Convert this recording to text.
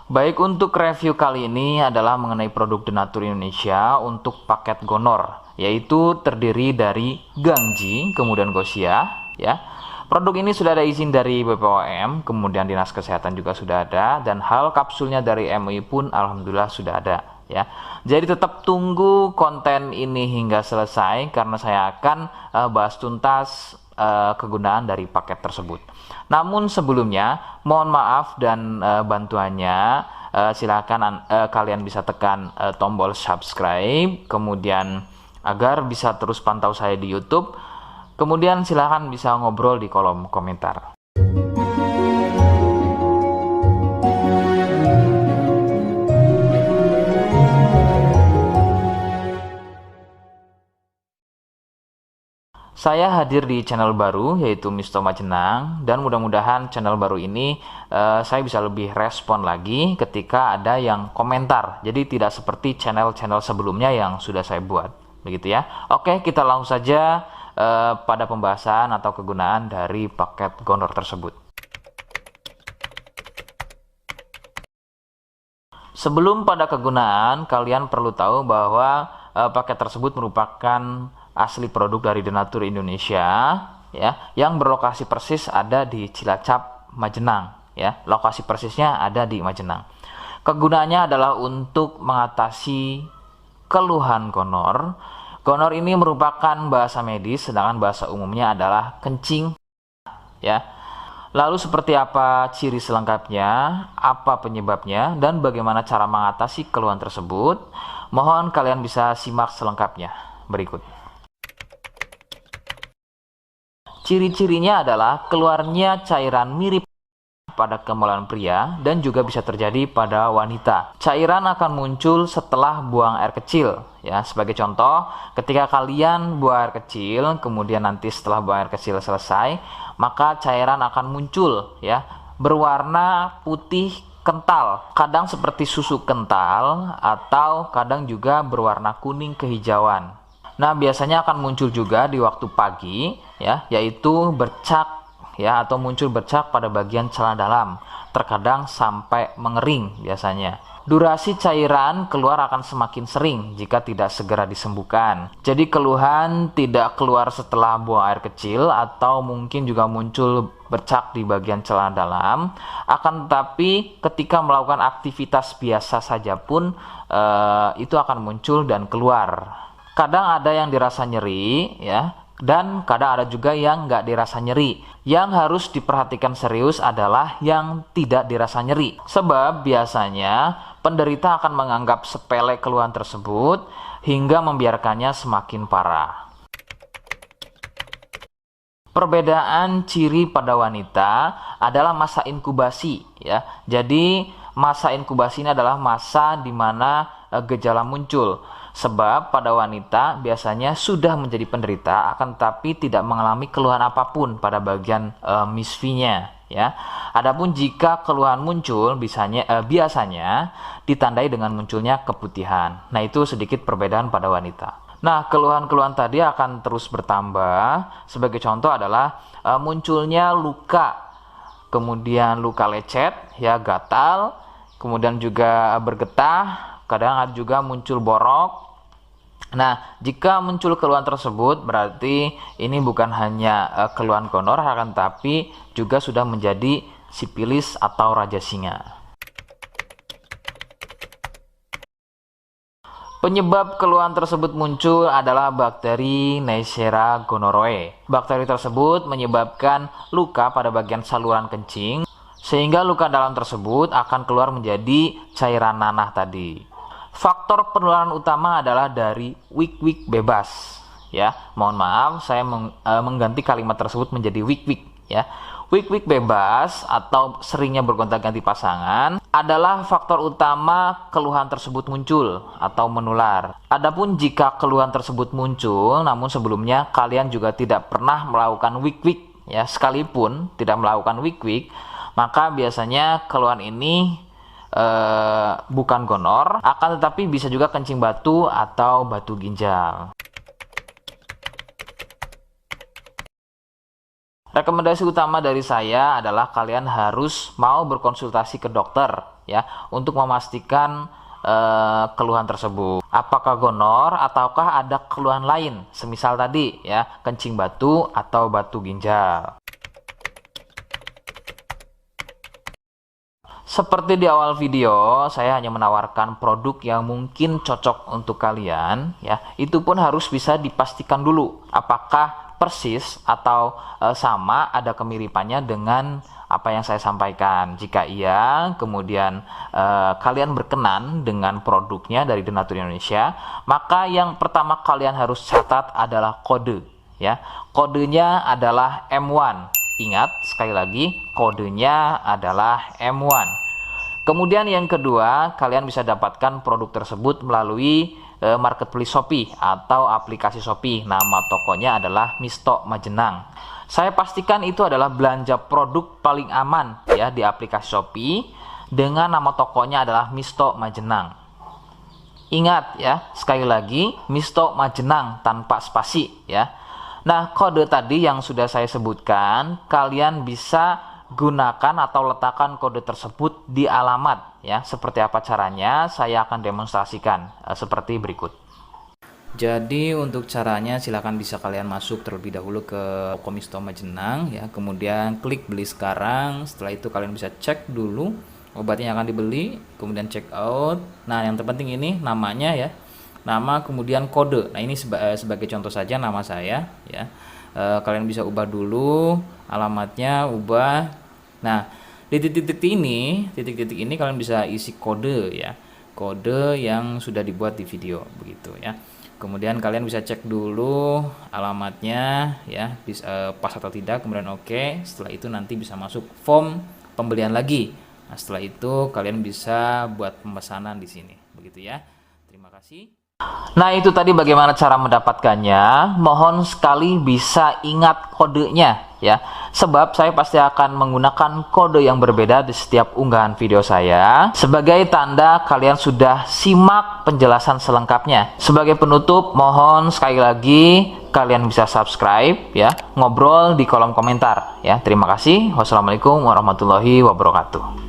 Baik, untuk review kali ini adalah mengenai produk Denatur Indonesia untuk paket Gonor, yaitu terdiri dari Gangji, kemudian Gosia, ya. Produk ini sudah ada izin dari BPOM, kemudian Dinas Kesehatan juga sudah ada, dan hal kapsulnya dari MUI pun alhamdulillah sudah ada, ya. Jadi tetap tunggu konten ini hingga selesai karena saya akan bahas tuntas kegunaan dari paket tersebut. Namun sebelumnya mohon maaf dan bantuannya, silakan kalian bisa tekan tombol subscribe, kemudian agar bisa terus pantau saya di YouTube. Kemudian silakan bisa ngobrol di kolom komentar. Saya hadir di channel baru yaitu Misto Majenang, dan mudah-mudahan channel baru ini saya bisa lebih respon lagi ketika ada yang komentar. Jadi tidak seperti channel-channel sebelumnya yang sudah saya buat, begitu ya. Oke, kita langsung saja pada pembahasan atau kegunaan dari paket Gonor tersebut. Sebelum pada kegunaan, kalian perlu tahu bahwa paket tersebut merupakan asli produk dari Denatur Indonesia, ya, yang berlokasi persis ada di Cilacap, Majenang, ya. Lokasi persisnya ada di Majenang. Kegunaannya adalah untuk mengatasi keluhan gonor. Gonor ini merupakan bahasa medis, sedangkan bahasa umumnya adalah kencing, ya. Lalu seperti apa ciri selengkapnya, apa penyebabnya, dan bagaimana cara mengatasi keluhan tersebut? Mohon kalian bisa simak selengkapnya berikut. Ciri-cirinya adalah keluarnya cairan mirip pada kemaluan pria dan juga bisa terjadi pada wanita. Cairan akan muncul setelah buang air kecil, ya. Sebagai contoh, ketika kalian buang air kecil, kemudian nanti setelah buang air kecil selesai, maka cairan akan muncul, ya, berwarna putih kental, kadang seperti susu kental atau kadang juga berwarna kuning kehijauan. Nah, biasanya akan muncul juga di waktu pagi, ya, yaitu bercak, ya, atau muncul bercak pada bagian celana dalam, terkadang sampai mengering biasanya. Durasi cairan keluar akan semakin sering jika tidak segera disembuhkan. Jadi keluhan tidak keluar setelah buang air kecil atau mungkin juga muncul bercak di bagian celana dalam, akan tetapi ketika melakukan aktivitas biasa saja pun itu akan muncul dan keluar. Kadang ada yang dirasa nyeri, ya, dan kadang ada juga yang nggak dirasa nyeri. Yang harus diperhatikan serius adalah yang tidak dirasa nyeri, sebab biasanya penderita akan menganggap sepele keluhan tersebut hingga membiarkannya semakin parah. Perbedaan ciri pada wanita adalah masa inkubasi, ya. Jadi masa inkubasi ini adalah masa di mana gejala muncul. Sebab pada wanita biasanya sudah menjadi penderita akan tetapi tidak mengalami keluhan apapun pada bagian misfinya, ya. Adapun jika keluhan muncul biasanya ditandai dengan munculnya keputihan. Nah, itu sedikit perbedaan pada wanita. Nah, keluhan-keluhan tadi akan terus bertambah. Sebagai contoh adalah munculnya luka, kemudian luka lecet, ya, gatal, kemudian juga bergetah, kadang ada juga muncul borok. Nah, jika muncul keluhan tersebut berarti ini bukan hanya keluhan gonor, akan tapi juga sudah menjadi sipilis atau raja singa. Penyebab keluhan tersebut muncul adalah bakteri Neisseria gonorrhoeae. Bakteri tersebut menyebabkan luka pada bagian saluran kencing, sehingga luka dalam tersebut akan keluar menjadi cairan nanah tadi. Faktor penularan utama adalah dari wik-wik bebas, ya. Mohon maaf, saya mengganti kalimat tersebut menjadi wik-wik, ya. Wik-wik bebas atau seringnya bergonta-ganti pasangan adalah faktor utama keluhan tersebut muncul atau menular. Adapun jika keluhan tersebut muncul namun sebelumnya kalian juga tidak pernah melakukan wik-wik, ya, sekalipun tidak melakukan wik-wik, maka biasanya keluhan ini bukan gonor, akan tetapi bisa juga kencing batu atau batu ginjal. Rekomendasi utama dari saya adalah kalian harus mau berkonsultasi ke dokter ya untuk memastikan keluhan tersebut. Apakah gonor ataukah ada keluhan lain, semisal tadi ya kencing batu atau batu ginjal. Seperti di awal video, saya hanya menawarkan produk yang mungkin cocok untuk kalian ya. Itu pun harus bisa dipastikan dulu apakah persis atau sama, ada kemiripannya dengan apa yang saya sampaikan. Jika iya, kemudian kalian berkenan dengan produknya dari Denatur Indonesia, maka yang pertama kalian harus catat adalah kode ya. Kodenya adalah M1. Ingat, sekali lagi, kodenya adalah M1. Kemudian yang kedua, kalian bisa dapatkan produk tersebut melalui marketplace Shopee atau aplikasi Shopee. Nama tokonya adalah Misto Majenang. Saya pastikan itu adalah belanja produk paling aman ya di aplikasi Shopee dengan nama tokonya adalah Misto Majenang. Ingat ya, sekali lagi, Misto Majenang tanpa spasi ya. Nah, kode tadi yang sudah saya sebutkan, kalian bisa gunakan atau letakkan kode tersebut di alamat ya. Seperti apa caranya? Saya akan demonstrasikan seperti berikut. Jadi untuk caranya silahkan bisa kalian masuk terlebih dahulu ke toko Misto Majenang ya. Kemudian klik beli sekarang. Setelah itu kalian bisa cek dulu obatnya yang akan dibeli, kemudian check out. Nah, yang terpenting ini namanya ya. Nama kemudian kode. Nah, ini sebagai contoh saja nama saya ya. Kalian bisa ubah dulu alamatnya, ubah. Nah, di titik-titik ini kalian bisa isi kode ya. Kode yang sudah dibuat di video begitu ya. Kemudian kalian bisa cek dulu alamatnya ya, pas atau tidak, kemudian oke. Setelah itu nanti bisa masuk form pembelian lagi. Nah, setelah itu kalian bisa buat pemesanan di sini begitu ya. Terima kasih. Nah, itu tadi bagaimana cara mendapatkannya. Mohon sekali bisa ingat kodenya ya. Sebab saya pasti akan menggunakan kode yang berbeda di setiap unggahan video saya sebagai tanda kalian sudah simak penjelasan selengkapnya. Sebagai penutup, mohon sekali lagi kalian bisa subscribe ya, ngobrol di kolom komentar ya. Terima kasih. Wassalamualaikum warahmatullahi wabarakatuh.